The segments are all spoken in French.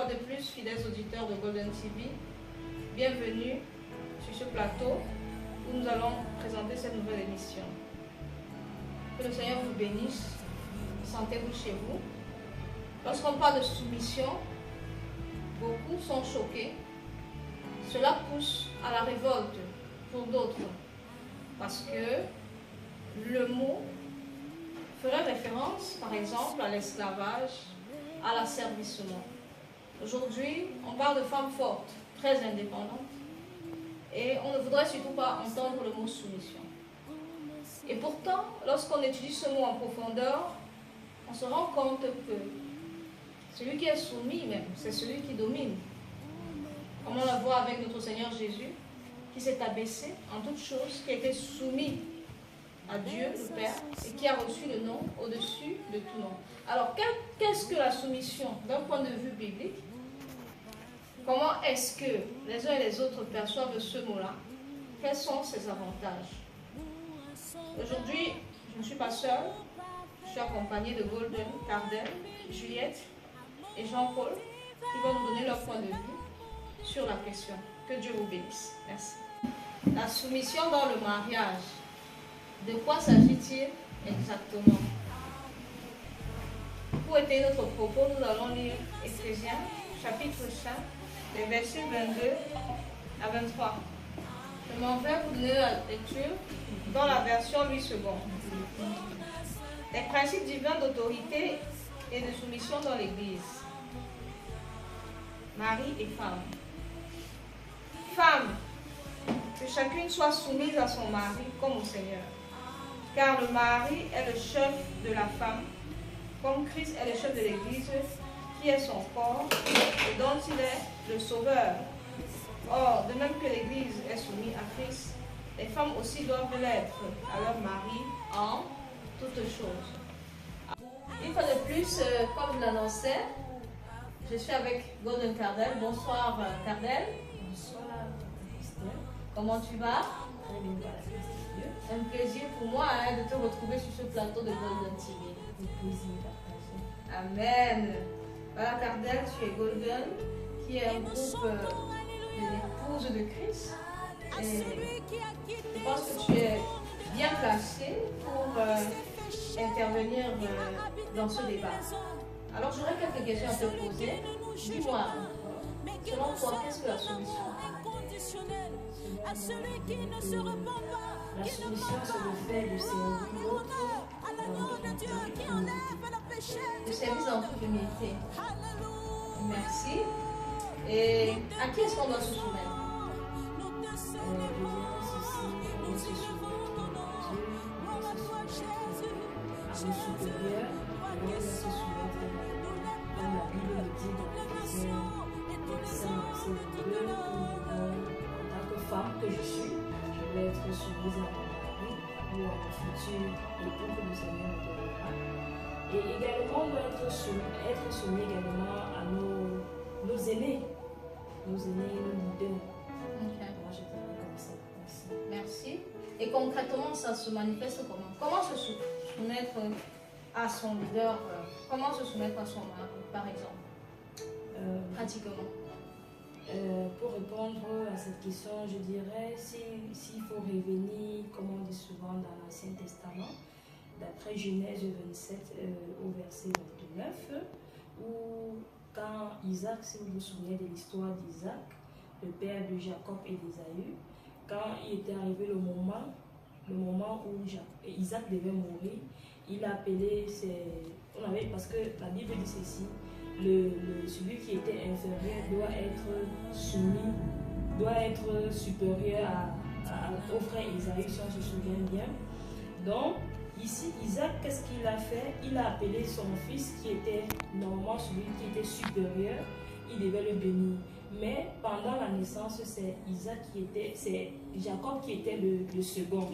fois de plus, fidèles auditeurs de Golden TV, bienvenue sur ce plateau où nous allons présenter cette nouvelle émission. Que le Seigneur vous bénisse, sentez-vous chez vous. Lorsqu'on parle de soumission, beaucoup sont choqués. Cela pousse à la révolte pour d'autres, parce que le mot ferait référence, par exemple, à l'esclavage, à l'asservissement. Aujourd'hui, on parle de femmes fortes, très indépendantes, et on ne voudrait surtout pas entendre le mot soumission. Et pourtant, lorsqu'on étudie ce mot en profondeur, on se rend compte que celui qui est soumis même, c'est celui qui domine. Comme on le voit avec notre Seigneur Jésus, qui s'est abaissé en toutes choses, qui a été soumis à Dieu, le Père, et qui a reçu le nom au-dessus de tout nom. Alors, qu'est-ce que la soumission d'un point de vue biblique? Comment est-ce que les uns et les autres perçoivent ce mot-là? Quels sont ses avantages? Aujourd'hui, je ne suis pas seule, je suis accompagnée de Golden, Cardel, Juliette et Jean-Paul, qui vont nous donner leur point de vue sur la question. Que Dieu vous bénisse. Merci. La soumission dans le mariage. De quoi s'agit-il exactement? Pour étayer notre propos, nous allons lire Éphésiens, chapitre 5, les versets 22 à 23. Je m'en vais vous donner la lecture dans la version Louis II. Les principes divins d'autorité et de soumission dans l'Église. Mari et femme. Femme, que chacune soit soumise à son mari comme au Seigneur. Car le mari est le chef de la femme, comme Christ est le chef de l'Église, qui est son corps et dont il est le sauveur. Or, de même que l'Église est soumise à Christ, les femmes aussi doivent l'être à leur mari en toutes choses. Une fois de plus, comme je l'annonçais, je suis avec Golden Cardel. Bonsoir Cardel. Bonsoir Esther. Comment tu vas? Très bien, par la grâce de Dieu. C'est un plaisir pour moi de te retrouver sur ce plateau de Golden TV. Le plaisir partagé. Amen. Voilà Cardel, tu es Golden, qui est un groupe de l'épouses de Christ. Et je pense que tu es bien placé pour intervenir dans ce débat. Alors j'aurais quelques questions à te poser. Dis-moi, selon toi, qu'est-ce que la soumission? La soumission, c'est le fait de servir l'autre Le service en toute humilité. Merci. Et à qui est-ce qu'on doit se soumettre? on se soumettre à Dieu, on se soumettre à nos supérieurs, on doit se soumettre à la Bible nous dit dans Éphésiens 5, verset 22, en tant que femme que je suis, je vais être soumise à mon mari ou à mon futur époux que le Seigneur me donnera. Et également, on doit être soumis également à nos aînés, nos leaders. Okay. Moi, je dirais comme ça. Merci. Merci. Et concrètement, ça se manifeste comment? Comment se soumettre à son leader? Comment se soumettre à son mari, par exemple? Pratiquement. Pour répondre à cette question, je dirais s'il faut revenir, comme on dit souvent dans l'Ancien Testament, d'après Genèse 27 au verset 29, où quand Isaac, si vous vous souvenez de l'histoire d'Isaac, le père de Jacob et d'Ésaü, quand il était arrivé le moment où Isaac devait mourir, il a appelé parce que la Bible dit ceci, celui qui était inférieur doit être soumis, doit être supérieur au frère Ésaü, si on se souvient bien. Donc, ici, Isaac, qu'est-ce qu'il a fait? Il a appelé son fils qui était normalement celui qui était supérieur, il devait le bénir. Mais pendant la naissance, c'est Jacob qui était le second.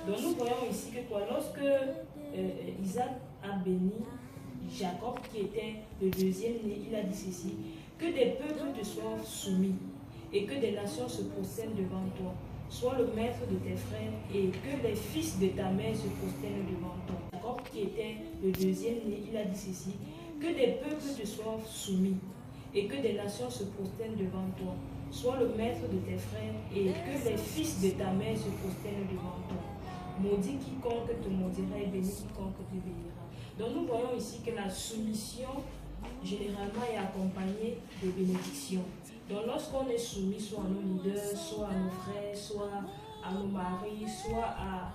Donc nous voyons ici que lorsque Isaac a béni Jacob qui était le deuxième né, il a dit ceci, que des peuples te soient soumis et que des nations se prosternent devant toi. Sois le maître de tes frères et que les fils de ta mère se prosternent devant toi. Jacob qui était le deuxième né, il a dit ceci, que des peuples te soient soumis et que des nations se prosternent devant toi. Sois le maître de tes frères et que les fils de ta mère se prosternent devant toi. Maudit quiconque te maudira et béni quiconque te bénira. Donc nous voyons ici que la soumission généralement est accompagnée de bénédictions. Donc lorsqu'on est soumis soit à nos leaders, soit à nos frères, soit à nos maris, soit à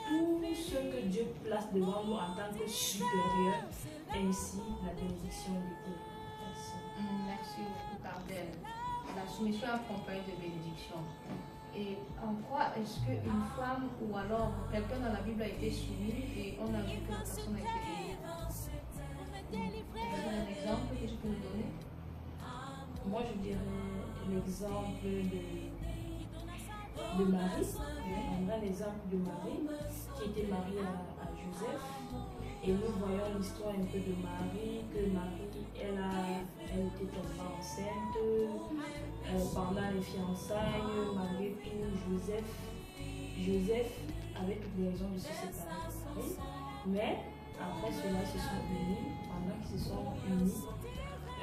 tout ce que Dieu place devant nous en tant que supérieur, ainsi la bénédiction de Dieu. Merci. Merci beaucoup, Cardel. La soumission accompagne de bénédictions. Et en quoi est-ce qu'une femme ou alors quelqu'un dans la Bible a été soumis et on a vu que la personne a été bénie? Vous avez un exemple que je peux vous donner? Moi, je dirais l'exemple de Marie. On a l'exemple de Marie qui était mariée à Joseph. Et nous voyons l'histoire un peu de Marie, que Marie, elle était tombée enceinte pendant les fiançailles, malgré tout, Joseph avait toutes les raisons de se séparer de Marie. Mais après cela, ils se sont unis. Pendant qu'ils se sont unis,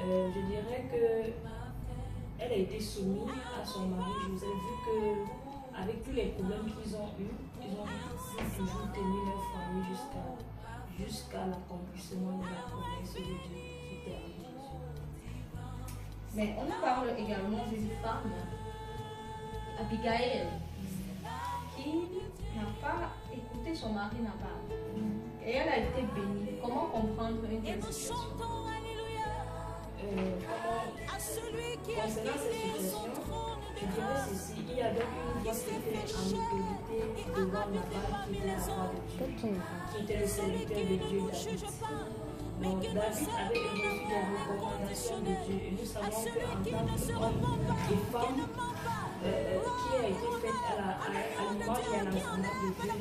je dirais que elle a été soumise à son mari Joseph, vu que avec tous les problèmes qu'ils ont eus, ils ont pu toujours tenir leur famille jusqu'à l'accomplissement de la promesse de Dieu qui était en Jésus. Mais on parle également d'une femme, Abigail, qui n'a pas écouté son mari Nabal. Et elle a été bénie. Comment comprendre une telle situation? Concernant cette situation, je dirais ceci, il y avait une voix qui était en autorité devant Nabal qui était la voix de Dieu, qui était le serviteur de Dieu David. Donc David avait reçu des recommandations de Dieu et nous savons qu'en tant qu'homme et femme qui a été faite à l'image et à l'enseignement de Dieu,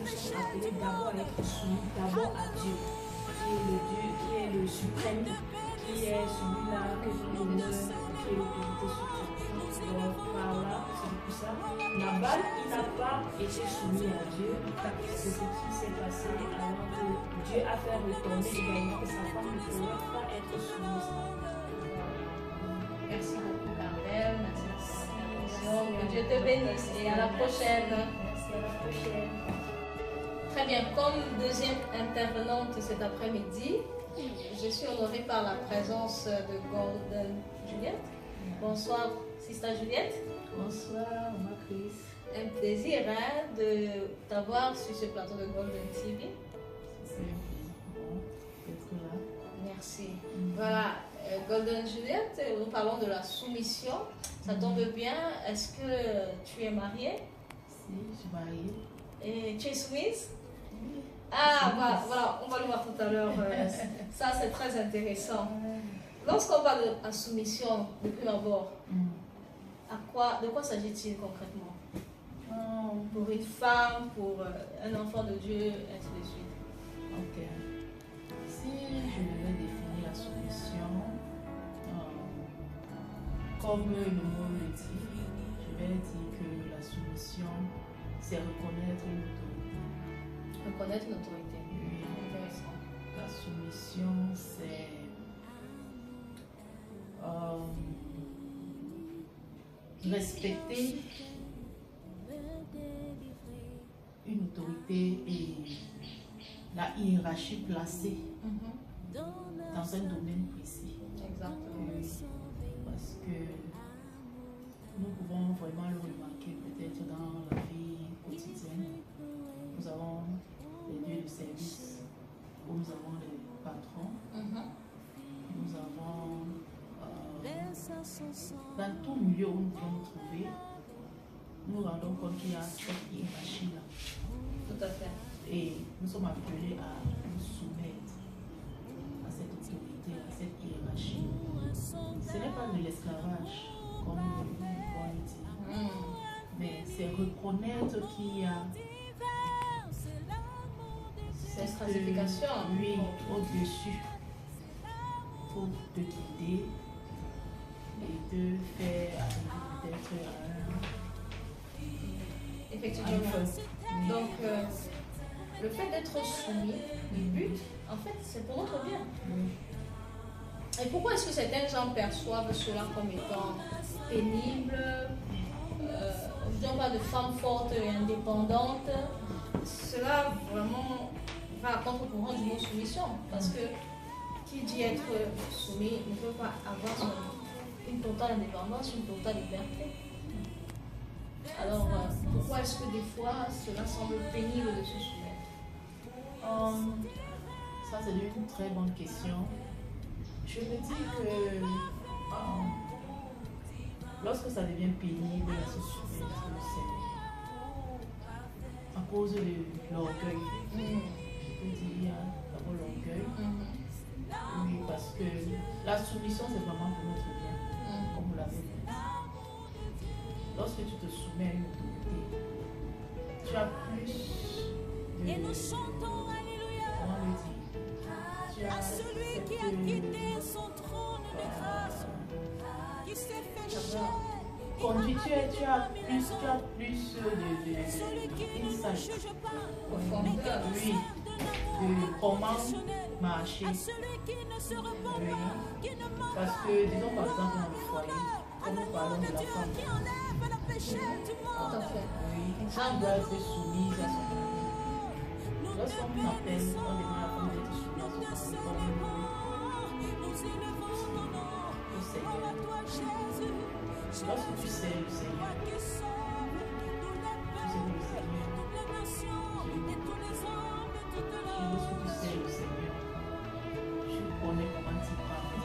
nous sommes appelés d'abord à être soumis d'abord à Dieu, qui est le suprême, qui est celui-là que nous donnons, qui est l'autorité suprême. Donc par là, c'est pour ça, Nabal, il n'a pas été soumis à Dieu. C'est ce qui s'est passé alors que Dieu a fait retomber également que sa femme ne pouvait pas être soumise à Dieu. Merci beaucoup, Cardel. Merci. Que Dieu te bénisse et à la prochaine. Merci, à la prochaine. Très bien, comme deuxième intervenante cet après-midi, je suis honorée par la présence de Golden Juliette. Bonsoir, Sister Juliette. Bonsoir, ma Chris. Un plaisir de t'avoir sur ce plateau de Golden TV. C'est bon d'être là. Merci. Voilà, Golden Juliette, nous parlons de la soumission. Ça tombe bien. Est-ce que tu es mariée? Si, je suis mariée. Et tu es soumise? Oui. Ah, voilà, on va le voir tout à l'heure. Ça, c'est très intéressant. Lorsqu'on parle de la soumission, de prime abord, de quoi s'agit-il concrètement? Pour une femme, pour un enfant de Dieu, ainsi de suite. Ok. Si je devais définir la soumission, comme le mot le dit, je vais dire que la soumission, c'est reconnaître une autorité. Reconnaître une autorité. Oui. Intéressant. La soumission, c'est respecter une autorité et la hiérarchie placée dans un domaine précis. Exactement. Parce que nous pouvons vraiment le remarquer peut-être dans la vie quotidienne. Nous avons les lieux de service où nous avons les patrons. Nous avons dans tout milieu où nous pouvons nous trouver, nous nous rendons compte qu'il y a cette hiérarchie-là. Tout à fait. Et nous sommes appelés à nous soumettre à cette autorité, à cette hiérarchie. Ce n'est pas de l'esclavage, comme nous pouvons le dire, mais c'est reconnaître qu'il y a cette stratification. Oui, au-dessus pour te guider et de faire arriver peut-être à Effectivement. Donc, le fait d'être soumis, le but, en fait, c'est pour notre bien. Oui. Et pourquoi est-ce que certains gens perçoivent cela comme étant pénible? On parle de femmes fortes et indépendantes. Cela vraiment va à contre-courant du mot soumission. Parce que qui dit être soumis ne peut pas avoir une totale indépendance, une totale liberté. Alors, pourquoi est-ce que des fois cela semble pénible de se soumettre? Ça, c'est une très bonne question. Je me dis que lorsque ça devient pénible à se soumettre, c'est à cause de l'orgueil. Je peux dire, il y a d'abord l'orgueil. Oui, parce que la soumission, c'est vraiment pour notre bien, comme vous l'avez dit. Lorsque tu te soumets à une autorité, tu as plus de... Comment le dire? Tu as celui qui a quitté son trône de grâce, qui s'est fait chair. Conduit, tu as plus de insight. Oui, de comment marcher. Oui. Parce que, disons par exemple, dans le foyer, comme nous parlons de la femme, oui, elle doit être soumise à son mari. Lorsqu'on appelle, on demande à la femme d'être soumise à son mari, au Seigneur. Lorsque tu sais le Seigneur, tu sais que le Seigneur, lorsque tu sais le Seigneur, tu connais comment tu parles,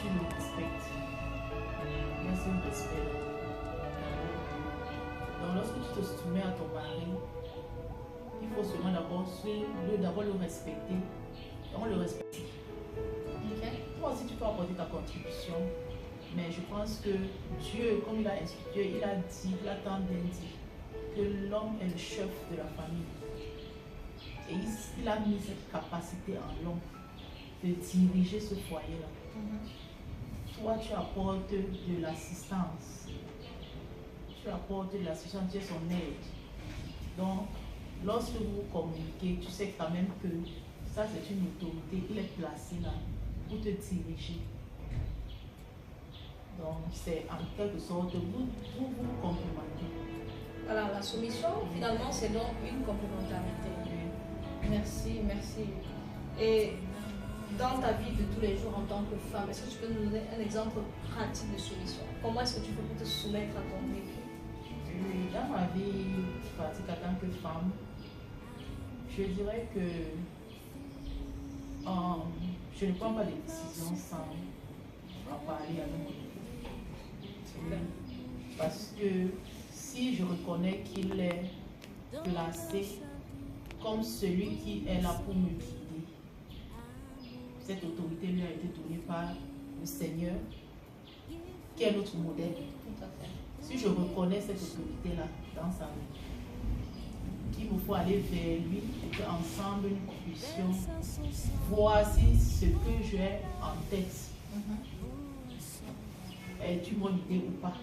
tu le respectes. Il y a ce respect. Donc lorsque tu te soumets à ton mari, il faut seulement d'abord le respecter. Donc le respecter. Okay. Toi aussi tu peux apporter ta contribution. Mais je pense que Dieu, comme il a institué, il a tant bien dit que l'homme est le chef de la famille. Et il a mis cette capacité en l'homme de diriger ce foyer-là. Toi, tu apportes de l'assistance. Tu apportes de l'assistance, tu es son aide. Donc, lorsque vous communiquez, tu sais quand même que ça, c'est une autorité. Il est placé là pour te diriger. Donc, c'est en quelque sorte, vous complémentez. Voilà, la soumission, finalement, c'est donc une complémentarité. Merci, merci. Et dans ta vie de tous les jours en tant que femme, est-ce que tu peux nous donner un exemple pratique de soumission? Comment est-ce que tu peux te soumettre à ton époux? Dans ma vie pratique en tant que femme, je dirais que je ne prends pas de décisions sans en parler à mon époux. Parce que si je reconnais qu'il est placé comme celui qui est là pour me guider, cette autorité lui a été donnée par le Seigneur, qui est notre modèle. Tout à fait. Si je reconnais cette autorité-là dans sa vie, il me faut aller vers lui et qu'ensemble nous puissions voir si ce que j'ai en tête est une bonne idée ou pas.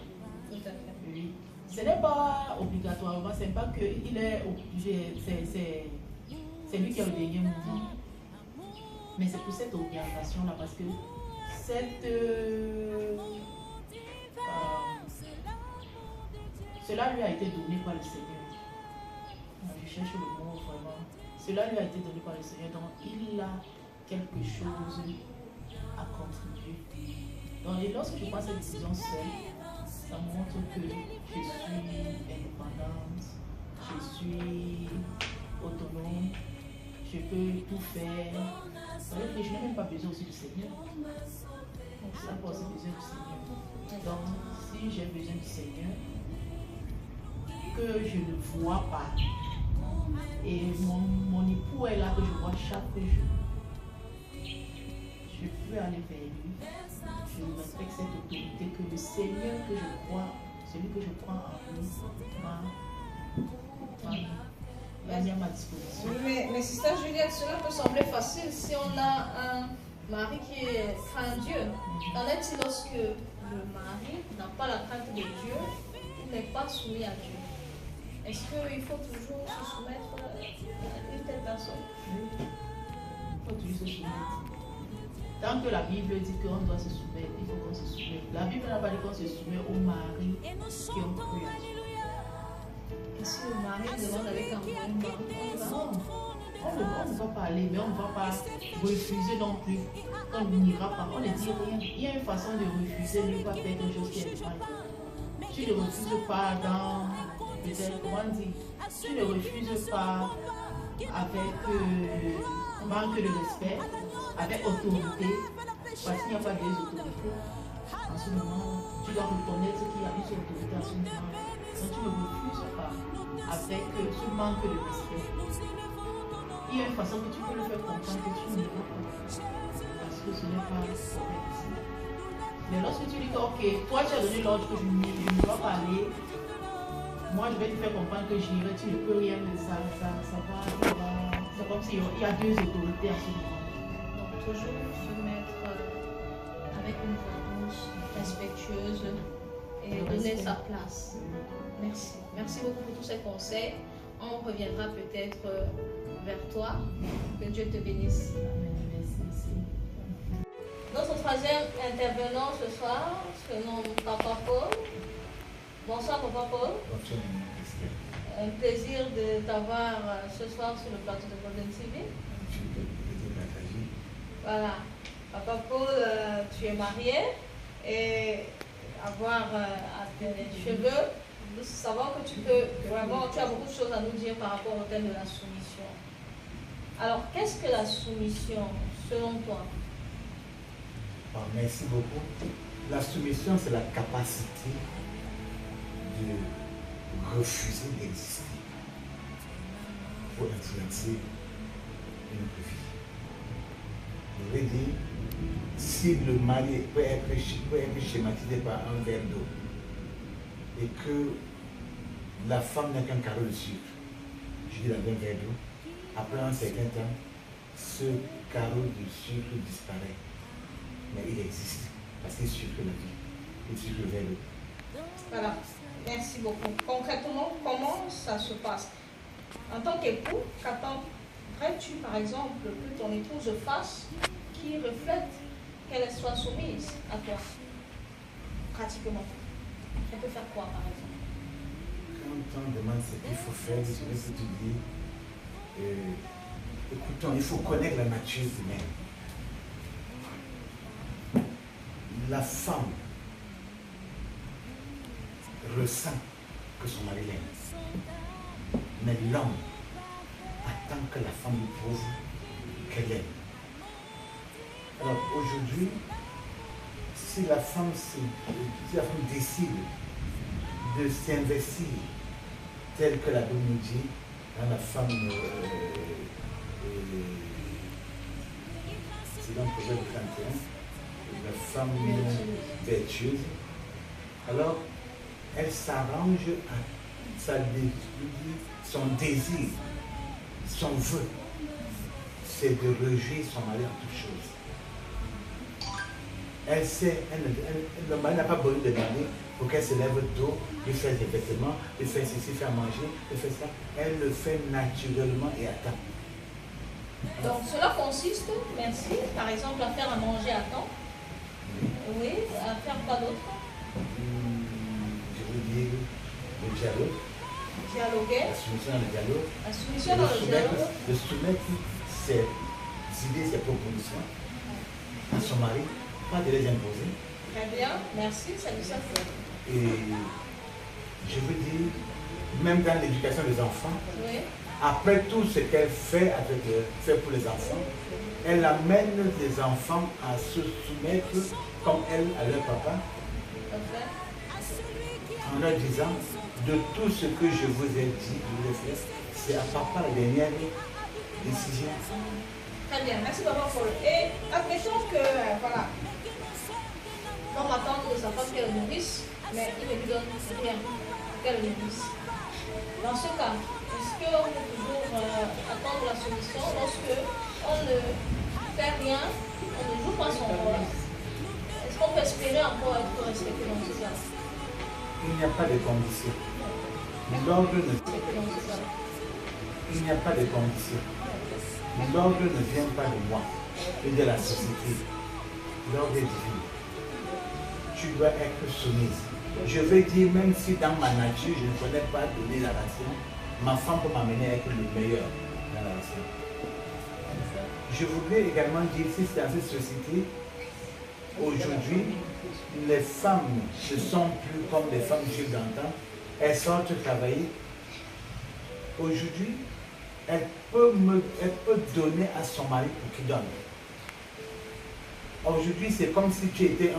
Tout à fait. Oui. Ce n'est pas obligatoirement, ce n'est pas qu'il est obligé, c'est lui qui a le dernier mot. Mais c'est pour cette orientation-là, parce que cela lui a été donné par le Seigneur. Je cherche le mot vraiment. Cela lui a été donné par le Seigneur, donc il a quelque chose à contribuer. Donc, et lorsque je prends cette décision seule, ça montre que je suis indépendante, je suis autonome, je peux tout faire. Ça veut dire que je n'ai même pas besoin aussi du Seigneur. Donc, c'est pas aussi besoin du Seigneur. Donc, si j'ai besoin du Seigneur, que je ne vois pas, et mon époux est là que je vois chaque jour, je peux aller vers lui. Je respecte cette autorité que le Seigneur que je crois, celui que je crois en lui, m'a mis à ma disposition. Mais Sister Juliette, cela peut sembler facile si on a un mari qui craint Dieu. Qu'en est-il lorsque le mari n'a pas la crainte de Dieu, il n'est pas soumis à Dieu? Est-ce qu'il faut toujours se soumettre à une telle personne? Oui. Il faut toujours se soumettre. Tant que la Bible dit qu'on doit se soumettre, il faut qu'on se soumette. La Bible n'a pas dit qu'on se soumet aux maris qui ont cru à Dieu. Et si le mari demande avec un combat, Non, on ne va pas aller, mais on ne va pas refuser non plus. On n'ira pas, on ne dit rien. Il y a une façon de refuser, ne pas faire quelque chose qui est mal. Tu ne refuses pas dans, peut-être, comment dire, tu ne refuses pas avec manque de respect, avec autorité, parce qu'il n'y a pas deux autorités. En ce moment, tu dois reconnaître qu'il y a une autorité en ce moment. Donc tu ne refuses pas avec ce manque de respect. Il y a une façon que tu peux le faire comprendre que tu n'iras pas. Parce que ce n'est pas correct. Mais lorsque tu dis que, ok, toi tu as donné l'ordre que je ne dois pas aller, moi je vais te faire comprendre que j'irai, tu ne peux rien, mais ça va. C'est comme s'il y a deux autorités en ce moment. donc toujours se mettre avec une voix douce, respectueuse et donner sa place. Merci. Merci beaucoup pour tous ces conseils. On reviendra peut-être vers toi. Que Dieu te bénisse. Merci. Notre troisième intervenant ce soir se nomme Papa Paul. Bonsoir Papa Paul. Bonsoir. Un plaisir de t'avoir ce soir sur le plateau de Golden TV. Voilà. Papa Paul, tu es marié et avoir à tes cheveux, nous savons que tu as beaucoup de choses à nous dire par rapport au thème de la soumission. Alors, qu'est-ce que la soumission selon toi? Merci beaucoup. La soumission, c'est la capacité de refuser d'exister pour influencer une vie. Je veux dire, si le mari peut être schématisé par un verre d'eau et que la femme n'a qu'un carreau de sucre, je dis dans un verre d'eau, après un certain temps, ce carreau de sucre disparaît. Mais il existe parce qu'il sucre la vie, il sucre le verre d'eau. Voilà, merci beaucoup. Concrètement, comment ça se passe? En tant qu'époux, qu'attendrais-tu par exemple que ton épouse fasse qui reflète qu'elle soit soumise à toi? Pratiquement. Elle peut faire quoi par exemple? Quand on demande ce qu'il faut faire, je vais te dire, écoutons, il faut connaître la nature humaine. La femme ressent que son mari l'aime. Mais l'homme attend que la femme lui prouve qu'elle aime. Alors aujourd'hui, si la femme décide de s'investir tel que la Bible nous dit, dans la femme, c'est dans le Proverbe 31, la femme vertueuse, alors elle s'arrange à son désir, son vœu, c'est de réjouir son mari en toutes choses. Elle sait, le mari n'a pas besoin de demander pour qu'elle se lève tôt, lui faire des vêtements, lui faire ceci, faire manger, lui faire ça. Elle le fait naturellement et à temps. Donc cela consiste, merci, par exemple à faire à manger à temps. Oui, à faire quoi d'autre? Je veux dire le dialogue. Dialoguer. La soumission dans le dialogue. La soumission dans le dialogue. De soumettre ses idées, ses propositions à son mari, pas de les imposer. Très bien, merci, ça nous a fait. Et je veux dire, même dans l'éducation des enfants, Oui. après tout ce qu'elle fait, fait pour les enfants, elle amène les enfants à se soumettre comme elle à leur papa, en leur disant de tout ce que je vous ai dit, je vous ai fait, c'est à papa la dernière décision. Très bien, merci Papa Paul. Et admettons que, voilà, l'homme attend de sa femme qu'elle nourrisse, mais il ne lui donne rien qu'elle nourrisse. Dans ce cas, est-ce qu'on peut toujours attendre la solution lorsque on ne fait rien, on ne joue pas son rôle? Est-ce qu'on peut espérer encore être respecté dans ce cas? Il n'y a pas de conditions. L'ordre ne... Il n'y a pas de conditions. L'ordre ne vient pas de moi et de la société. lors des vies, tu dois être soumise. Je veux dire, même si dans ma nature, je ne connais pas donner la ration, ma femme peut m'amener à être le meilleur dans la ration. Je voudrais également dire, si c'est dans cette société, aujourd'hui, les femmes ne sont plus comme les femmes juives d'antan. Elles sortent travailler. Aujourd'hui, elle peut donner à son mari pour qu'il donne. Aujourd'hui, c'est comme si tu étais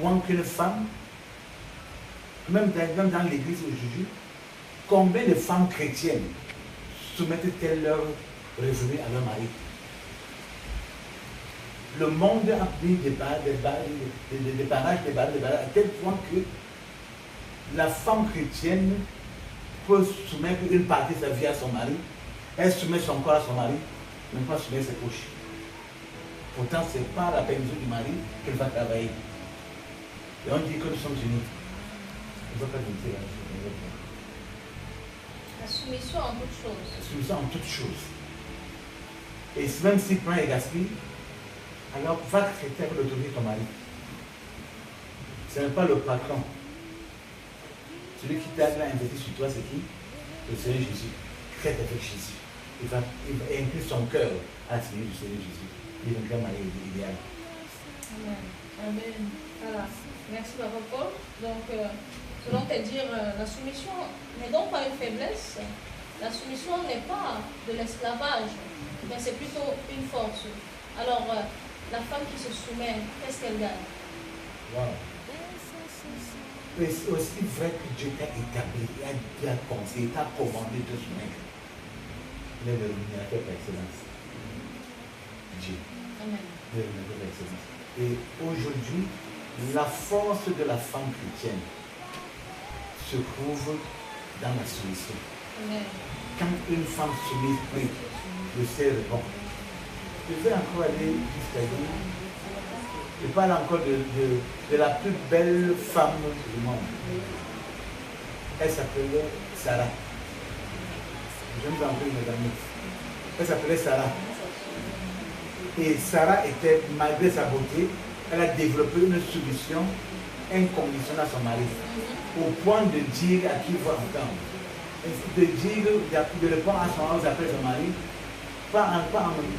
moins qu'une femme. Même dans l'église aujourd'hui, combien de femmes chrétiennes soumettent-elles leurs revenus à leur mari? Le monde a pris des barrages, à tel point que la femme chrétienne peut soumettre une partie de sa vie à son mari. Elle soumet son corps à son mari, même pas soumettre ses poches. Pourtant, ce n'est pas la permission du mari qu'elle va travailler. Et on dit que nous sommes unis. On ne va pas dire La soumission en toutes choses. La soumission en toutes choses. Et même s'il prend et gaspille, alors va traiter avec l'autorité de ton mari. Ce n'est pas le patron. Celui qui t'a investi sur toi, c'est qui? Le Seigneur Jésus. Traite avec Jésus. Il va inclure son cœur à la du Seigneur Jésus. Il est un mari idéal. Amen. Amen. Voilà. Merci, Papa Paul. Donc, selon tes dires, la soumission n'est donc pas une faiblesse. La soumission n'est pas de l'esclavage, mais c'est plutôt une force. Alors, la femme qui se soumet, qu'est-ce qu'elle gagne? Wow. C'est aussi vrai que Dieu t'a établi, il a conseillé, il t'a commandé de te soumettre. Il est le rémunérateur par excellence. Dieu. Amen. Le rémunérateur par excellence. Et aujourd'hui, la force de la femme chrétienne se trouve dans la soumission. Amen. Quand une femme soumise prie, le ciel répond. Je vais encore aller jusqu'à dire, je parle encore de la plus belle femme du monde. Elle s'appelait Sarah. Je vous en prie, mesdames. Elle s'appelait Sarah. Et Sarah était, malgré sa beauté, elle a développé une soumission inconditionnelle à son mari. Au point de dire à qui il faut entendre. De dire, de répondre à son mari, pas en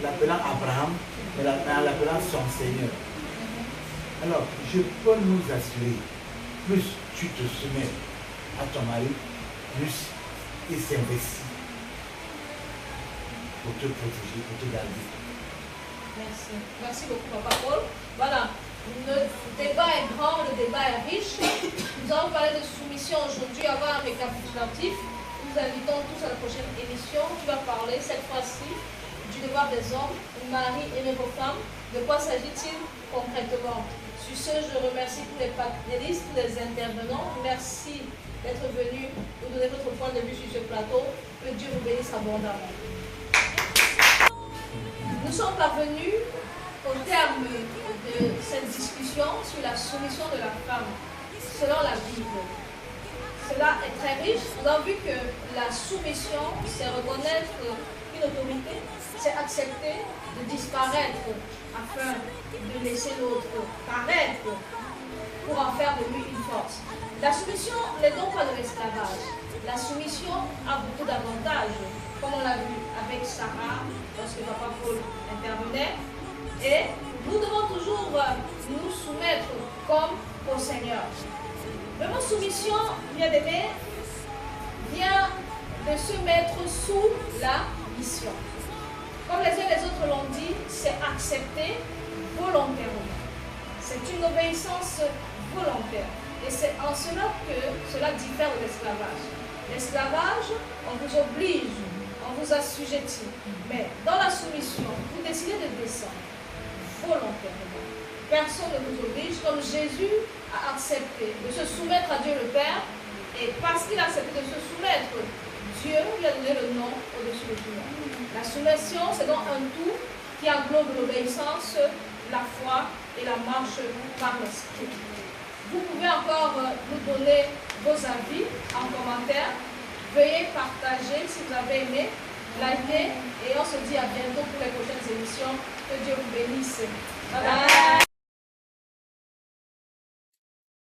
l'appelant Abraham, mais en l'appelant son Seigneur. Alors, je peux nous assurer, plus tu te soumets à ton mari, plus il s'investit pour te protéger, pour te garder. Merci. Merci beaucoup, Papa Paul. Voilà, le débat est grand, le débat est riche. Nous allons parler de soumission aujourd'hui, avoir un récapitulatif. Nous invitons tous à la prochaine émission qui va parler cette fois-ci du devoir des hommes. Marie, aimez vos femmes. De quoi s'agit-il concrètement? Sur ce, je remercie tous les panélistes, tous les intervenants. Merci d'être venus nous donner votre point de vue sur ce plateau. Que Dieu vous bénisse abondamment. Nous sommes parvenus au terme de cette discussion sur la soumission de la femme selon la Bible. Cela est très riche. Nous avons vu que la soumission, c'est reconnaître une autorité, c'est accepter de disparaître afin de laisser l'autre paraître pour en faire de lui une force. La soumission n'est donc pas de l'esclavage. La soumission a beaucoup d'avantages, comme on l'a vu avec Sarah lorsque Papa Paul intervenait. Et nous devons toujours nous soumettre comme au Seigneur. Le mot soumission, bien aimé, vient de se mettre sous la mission. Comme les uns et les autres l'ont dit, c'est accepter volontairement. C'est une obéissance volontaire. Et c'est en cela que cela diffère de l'esclavage. L'esclavage, on vous oblige, on vous assujettit. Mais dans la soumission, vous décidez de descendre volontairement. Personne ne vous oblige, comme Jésus a accepté de se soumettre à Dieu le Père. Et parce qu'il a accepté de se soumettre, Dieu lui a donné le nom au-dessus de tout le monde. La soumission, c'est donc un tout qui englobe l'obéissance, la foi et la marche par l'esprit. Vous pouvez encore nous donner vos avis en commentaire. Veuillez partager si vous avez aimé, liker et on se dit à bientôt pour les prochaines émissions. Que Dieu vous bénisse. Bye bye.